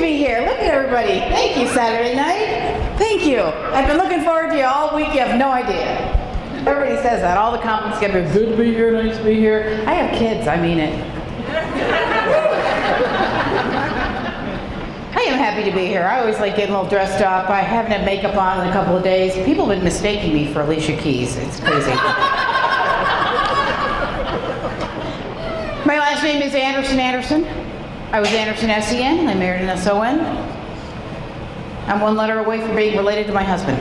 to be here. Look at everybody. Thank you, Saturday night. Thank you. I've been looking forward to you all week. You have no idea. Everybody says that. All the compliments get me. Good to be here. Nice to be here. I have kids. I mean it. I am happy to be here. I always like getting a little dressed up. I haven't had makeup on in a couple of days. People have been mistaking me for Alicia Keys. It's crazy. My last name is Anderson. I was Anderson S-E-N. I married an S-O-N. I'm one letter away from being related to my husband.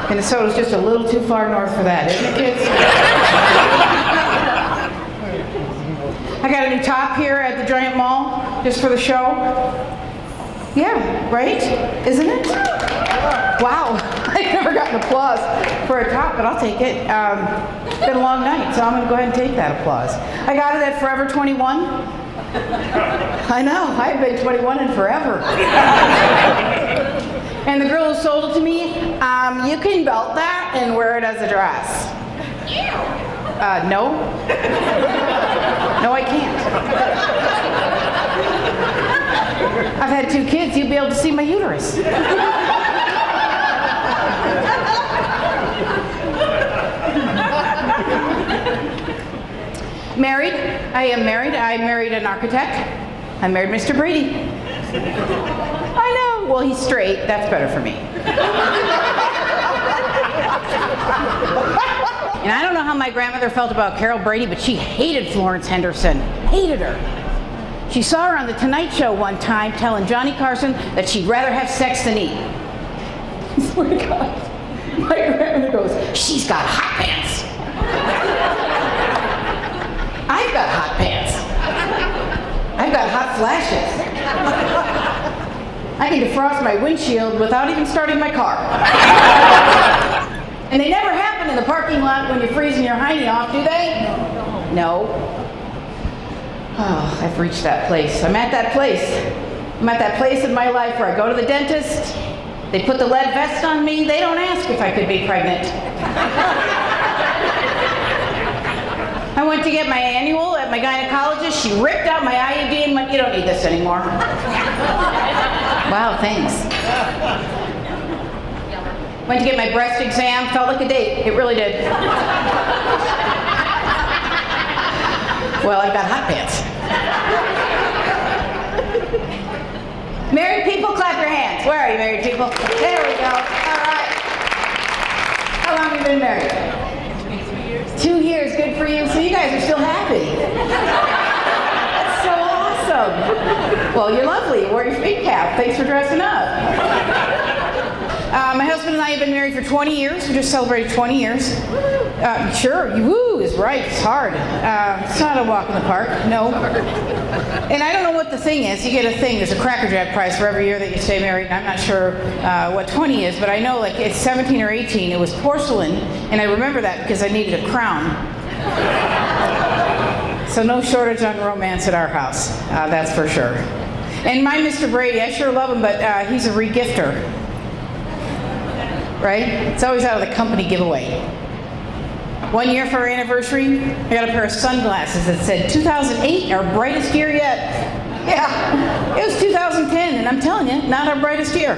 Minnesota's just a little too far north for that, isn't it, kids? I got a new top here at the Giant Mall, just for the show. Yeah, right? Isn't it? Wow, I've never gotten applause for a top, but I'll take it. It's been a long night, so I'm going to go ahead and take that applause. I got it at Forever 21. I know, I've been 21 and forever. And the girl who sold it to me, you can belt that and wear it as a dress. No. No, I can't. I've had 2 kids, you'd be able to see my uterus. Married. I am married. I married an architect. I married Mr. Brady. I know. Well, he's straight. That's better for me. And I don't know how my grandmother felt about Carol Brady, but she hated Florence Henderson. Hated her. She saw her on The Tonight Show one time telling Johnny Carson that she'd rather have sex than eat. I swear to God. My grandmother goes, she's got hot pants. I've got hot pants. I've got hot flashes. I can defrost my windshield without even starting my car. And they never happen in the parking lot when you're freezing your hiney off, do they? No. Oh, I've reached that place. I'm at that place. I'm at that place in my life where I go to the dentist, they put the lead vest on me, they don't ask if I could be pregnant. I went to get my annual at my gynecologist. She ripped out my IUD and went, you don't need this anymore. Wow, thanks. Went to get my breast exam. Felt like a date. It really did. Well, I've got hot pants. Married people, clap your hands. Where are you, married people? There we go. All right. How long have you been married? 2 years, good for you. So you guys are still happy. That's so awesome. Well, you're lovely. You wore your feet cap. Thanks for dressing up. My husband and I have been married for 20 years. We just celebrated 20 years. Sure, woo is right. It's hard. It's not a walk in the park. No. And I don't know what the thing is. You get a thing. There's a Cracker Jack prize for every year that you stay married. And I'm not sure what 20 is, but I know like it's 17 or 18. It was porcelain, and I remember that because I needed a crown. So no shortage on romance at our house. That's for sure. And my Mr. Brady, I sure love him, but he's a regifter. Right? It's always out of the company giveaway. 1 year for our anniversary, I got a pair of sunglasses that said 2008, our brightest year yet. Yeah, it was 2010, and I'm telling you, not our brightest year.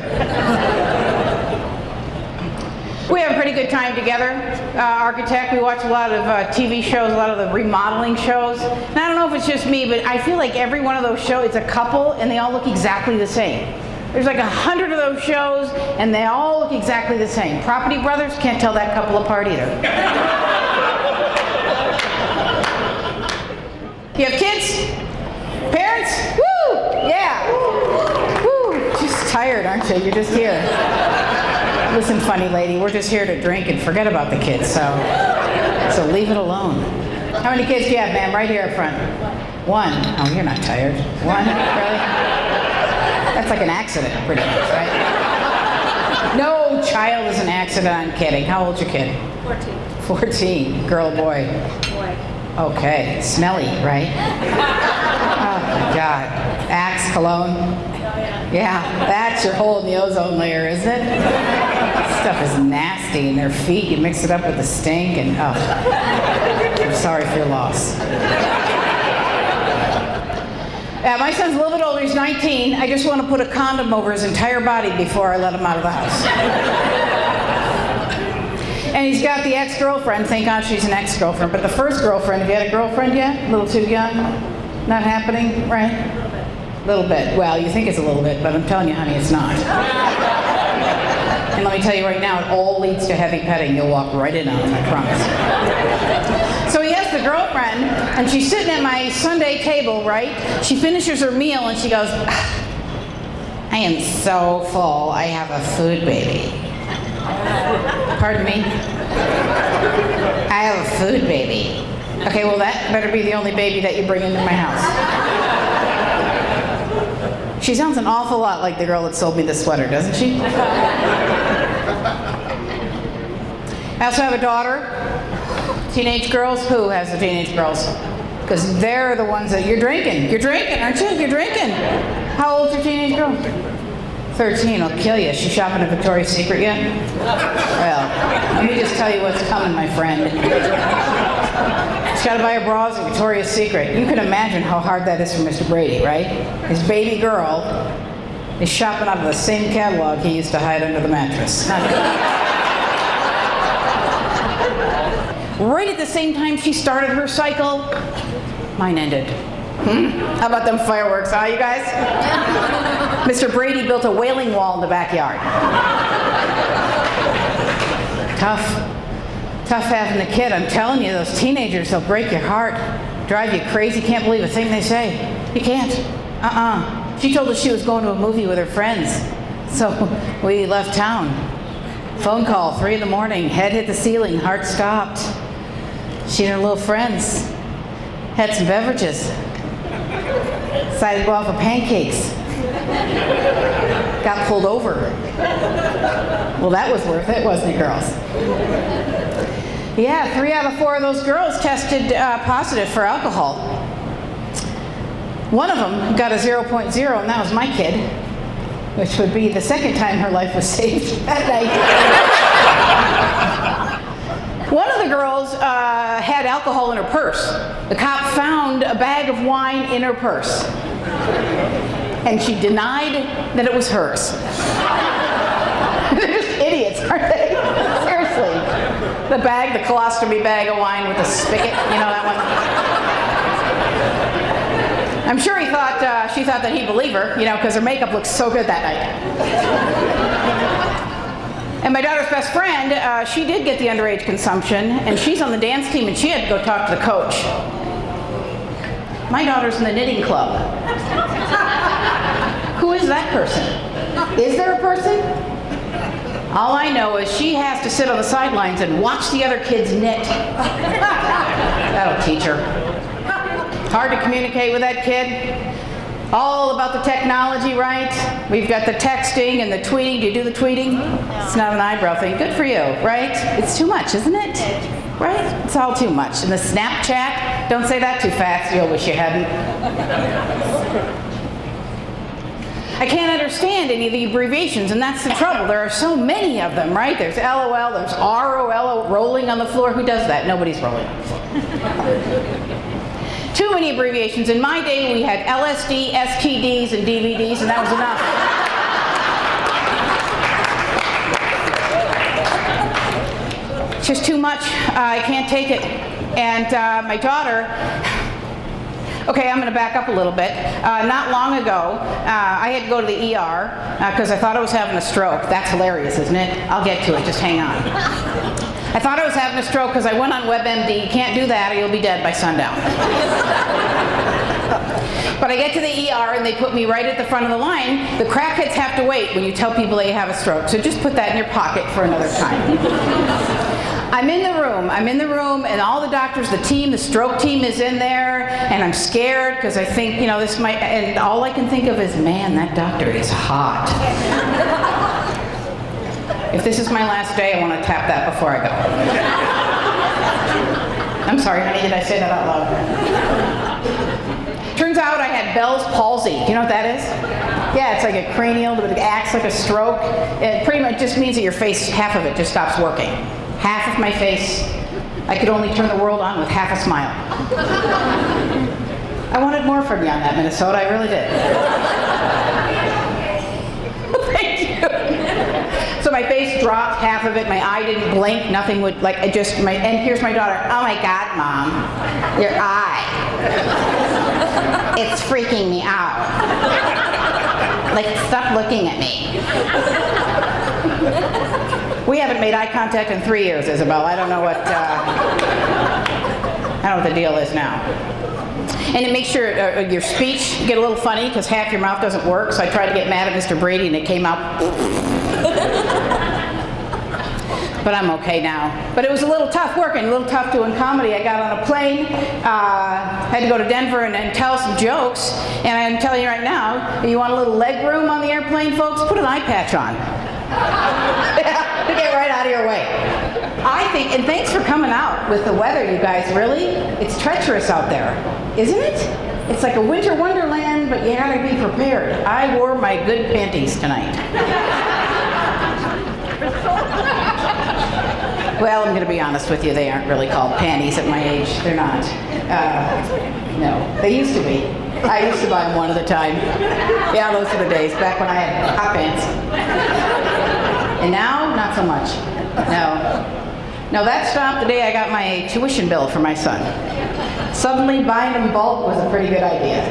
We have a pretty good time together. Architect, we watch a lot of TV shows, a lot of the remodeling shows. And I don't know if it's just me, but I feel like every one of those shows, it's a couple, and they all look exactly the same. There's like 100 of those shows, and they all look exactly the same. Property Brothers, can't tell that couple apart either. You have kids? Parents? Woo! Yeah! Woo! Just tired, aren't you? You're just here. Listen, funny lady, we're just here to drink and forget about the kids, so leave it alone. How many kids do you have, ma'am? Right here up front. 1. Oh, you're not tired. 1? Really? That's like an accident, pretty much, right? No child is an accident, I'm kidding. How old's your kid? 14. 14. Girl, boy? Boy. Okay. Smelly, right? Oh my God. Axe, cologne? Oh, yeah. Yeah, that's your hole in the ozone layer, isn't it? Stuff is nasty, and their feet, you mix it up with the stink, and oh. I'm sorry for your loss. My son's a little bit older, he's 19. I just want to put a condom over his entire body before I let him out of the house. And he's got the ex-girlfriend. Thank God she's an ex-girlfriend. But the first girlfriend, have you had a girlfriend yet? A little too young? Not happening, right? A little bit. Well, you think it's a little bit, but I'm telling you, honey, it's not. And let me tell you right now, it all leads to heavy petting. You'll walk right in on it, I promise. So he has the girlfriend, and she's sitting at my Sunday table, right? She finishes her meal, and she goes, I am so full, I have a food baby. Pardon me? I have a food baby. Okay, well that better be the only baby that you bring into my house. She sounds an awful lot like the girl that sold me the sweater, doesn't she? I also have a daughter. Teenage girls? Who has the teenage girls? Because they're the ones that you're drinking. You're drinking, aren't you? You're drinking. How old's your teenage girl? 13. I'll kill you. Is she shopping at Victoria's Secret yet? Well, let me just tell you what's coming, my friend. She's got to buy her bras at Victoria's Secret. You can imagine how hard that is for Mr. Brady, right? His baby girl is shopping out of the same catalog he used to hide under the mattress. Right at the same time she started her cycle, mine ended. How about them fireworks, huh, you guys? Mr. Brady built a wailing wall in the backyard. Tough having a kid. I'm telling you, those teenagers, they'll break your heart, drive you crazy. Can't believe a thing they say. You can't. She told us she was going to a movie with her friends. So we left town. Phone call, 3 in the morning, head hit the ceiling, heart stopped. She and her little friends had some beverages. Decided to go out for pancakes. Got pulled over. Well, that was worth it, wasn't it, girls? Yeah, 3 out of 4 of those girls tested positive for alcohol. One of them got a 0.0, and that was my kid, which would be the second time her life was saved that night. One of the girls had alcohol in her purse. The cop found a bag of wine in her purse. And she denied that it was hers. They're just idiots, aren't they? Seriously. The bag, the colostomy bag of wine with the spigot, you know that one? I'm sure she thought that he'd believe her, you know, because her makeup looked so good that night. And my daughter's best friend, she did get the underage consumption, and she's on the dance team, and she had to go talk to the coach. My daughter's in the knitting club. Who is that person? Is there a person? All I know is she has to sit on the sidelines and watch the other kids knit. That'll teach her. Hard to communicate with that kid. All about the technology, right? We've got the texting and the tweeting. Do you do the tweeting? It's not an eyebrow thing. Good for you, right? It's too much, isn't it? Right? It's all too much. And the Snapchat, don't say that too fast. You'll wish you hadn't. I can't understand any of the abbreviations, and that's the trouble. There are so many of them, right? There's LOL, there's ROL, rolling on the floor. Who does that? Nobody's rolling on the floor. Too many abbreviations. In my day, we had LSD, STDs, and DVDs, and that was enough. It's just too much. I can't take it. And my daughter, okay, I'm going to back up a little bit. Not long ago, I had to go to the ER because I thought I was having a stroke. That's hilarious, isn't it? I'll get to it. Just hang on. I thought I was having a stroke because I went on WebMD. You can't do that or you'll be dead by sundown. But I get to the ER and they put me right at the front of the line. The crackheads have to wait when you tell people they have a stroke. So just put that in your pocket for another time. I'm in the room, and all the doctors, the stroke team is in there, and I'm scared because I think, you know, this might, and all I can think of is, man, that doctor is hot. If this is my last day, I want to tap that before I go. I'm sorry, honey, did I say that out loud? Turns out I had Bell's palsy. Do you know what that is? Yeah, it's like a cranial, but it acts like a stroke. It pretty much just means that your face, half of it just stops working. Half of my face, I could only turn the world on with half a smile. I wanted more from you on that, Minnesota. I really did. Thank you. So my face dropped, half of it. My eye didn't blink. Nothing would, like, and here's my daughter. Oh my God, Mom, your eye. It's freaking me out. Like, stop looking at me. We haven't made eye contact in 3 years, Isabel. I don't know what the deal is now. And it makes your speech get a little funny because half your mouth doesn't work. So I tried to get mad at Mr. Brady and it came out. But I'm okay now. But it was a little tough working, a little tough doing comedy. I got on a plane, had to go to Denver and tell some jokes. And I'm telling you right now, you want a little leg room on the airplane, folks? Put an eye patch on. To get right out of your way. I think, and thanks for coming out with the weather, you guys, really. It's treacherous out there, isn't it? It's like a winter wonderland, but you gotta be prepared. I wore my good panties tonight. Well, I'm gonna be honest with you, they aren't really called panties at my age. They're not. No, they used to be. I used to buy them one at a time. Yeah, those were the days, back when I had hot pants. And now, not so much. No, that stopped the day I got my tuition bill for my son. Suddenly, buying them in bulk was a pretty good idea.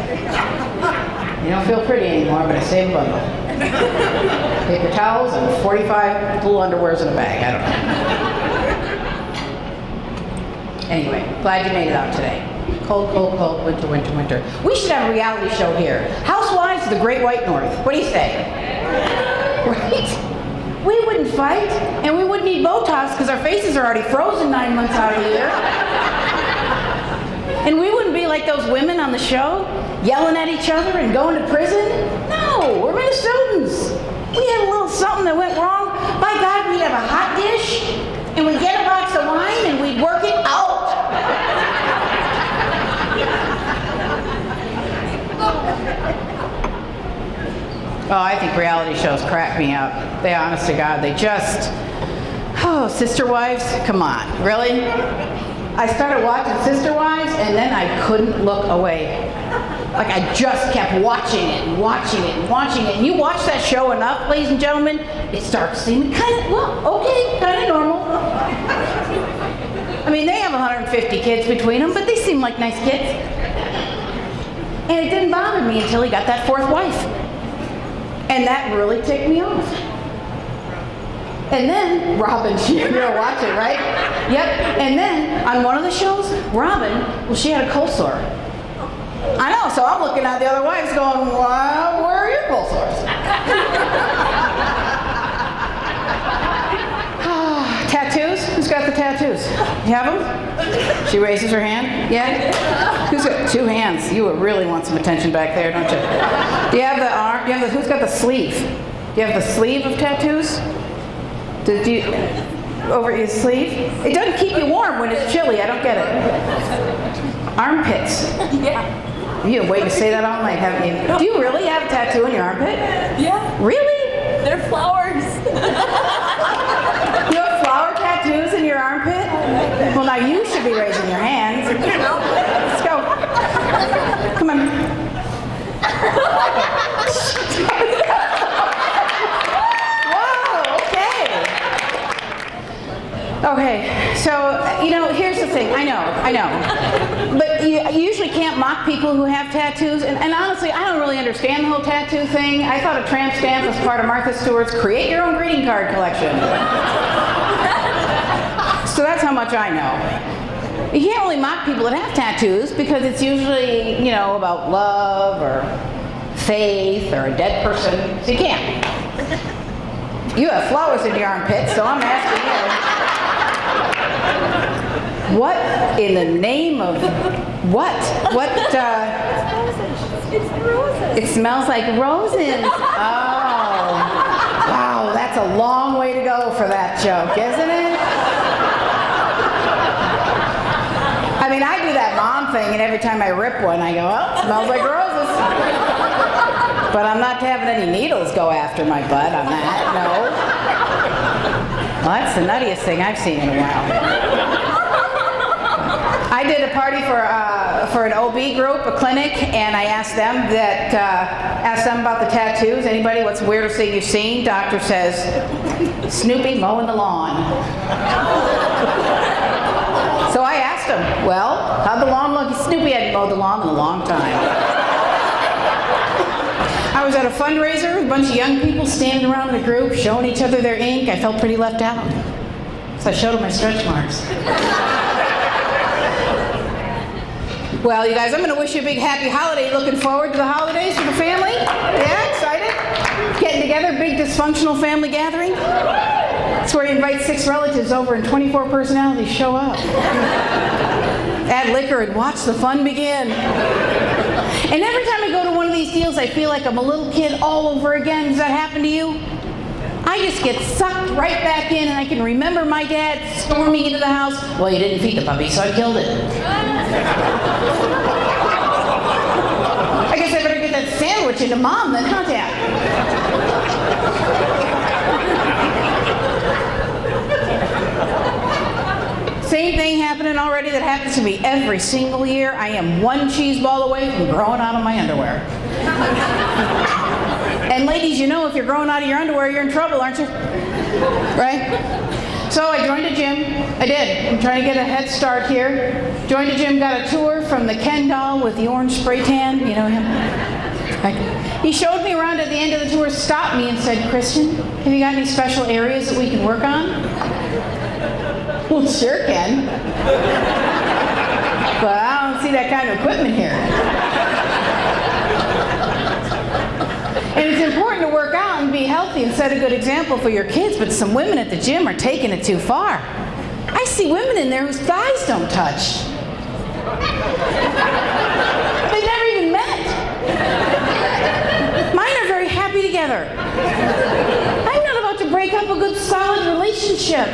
You don't feel pretty anymore, but I saved a bundle. Paper towels and 45 little underwears in a bag, I don't know. Anyway, glad you made it out today. Cold, cold, cold, winter, winter, winter. We should have a reality show here. Housewives of the Great White North. What do you say? Right? We wouldn't fight, and we wouldn't need Botox because our faces are already frozen 9 months out of the year. And we wouldn't be like those women on the show, yelling at each other and going to prison. No, we're Minnesotans. We had a little something that went wrong. By God, we'd have a hot dish, and we'd get a box of wine, and we'd work it out. Oh, I think reality shows crack me up. They, honest to God, they just, Sister Wives, come on, really? I started watching Sister Wives, and then I couldn't look away. Like, I just kept watching it and watching it and watching it. And you watch that show enough, ladies and gentlemen, it starts seeming kind of normal. I mean, they have 150 kids between them, but they seem like nice kids. And it didn't bother me until he got that fourth wife. And that really ticked me off. And then, Robin, you're watching, right? Yep. And then, on one of the shows, Robin, she had a cold sore. I know, so I'm looking at the other wives going, well, where are your cold sores? Tattoos? Who's got the tattoos? You have them? She raises her hand. Yeah? Who's got 2 hands? You really want some attention back there, don't you? Do you have the arm? Who's got the sleeve? Do you have the sleeve of tattoos? Over your sleeve? It doesn't keep you warm when it's chilly. I don't get it. Armpits. Yeah. You have waited to say that all night, haven't you? Do you really have a tattoo in your armpit? Yeah. Really? They're flowers. You have flower tattoos in your armpit? Well, now you should be raising your hands. Let's go. Come on. Whoa, okay. Okay, so, here's the thing. I know. But you usually can't mock people who have tattoos. And honestly, I don't really understand the whole tattoo thing. I thought a tramp stamp was part of Martha Stewart's create your own greeting card collection. So that's how much I know. You can't really mock people that have tattoos because it's usually, about love or faith or a dead person. So you can't. You have flowers in your armpit, so I'm asking you. What in the name of what? It's roses. It smells like roses. Oh. Wow, that's a long way to go for that joke, isn't it? I mean, I do that mom thing, and every time I rip one, I go, oh, it smells like roses. But I'm not having any needles go after my butt on that, no. Well, that's the nuttiest thing I've seen in a while. I did a party for an OB group, a clinic, and I asked them about the tattoos. Anybody, what's the weirdest thing you've seen? Doctor says, Snoopy mowing the lawn. So I asked him, well, how'd the lawn look? Snoopy hadn't mowed the lawn in a long time. I was at a fundraiser, a bunch of young people standing around in a group, showing each other their ink. I felt pretty left out. So I showed them my stretch marks. Well, you guys, I'm going to wish you a big happy holiday. Looking forward to the holidays with the family? Yeah, excited? Getting together, big dysfunctional family gathering? It's where you invite 6 relatives over and 24 personalities show up. Add liquor and watch the fun begin. And every time I go to one of these deals, I feel like I'm a little kid all over again. Does that happen to you? I just get sucked right back in, and I can remember my dad storming into the house. Well, you didn't feed the puppy, so I killed it. I guess I better get that sandwich into Mom then, huh, Dad? Same thing happening already that happens to me every single year. I am one cheese ball away from growing out of my underwear. And ladies, you know if you're growing out of your underwear, you're in trouble, aren't you? Right? So I joined a gym. I did. I'm trying to get a head start here. Joined a gym, got a tour from the Ken doll with the orange spray tan. You know him? Right. He showed me around at the end of the tour, stopped me and said, Kristen, have you got any special areas that we can work on? Well, sure, Ken. But I don't see that kind of equipment here. And it's important to work out and be healthy and set a good example for your kids, but some women at the gym are taking it too far. I see women in there whose thighs don't touch. They've never even met. Mine are very happy together. I'm not about to break up a good, solid relationship.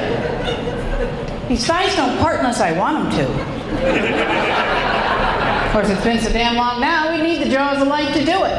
These thighs don't part unless I want them to. Of course, it's been so damn long now, we need the jaws of life to do it.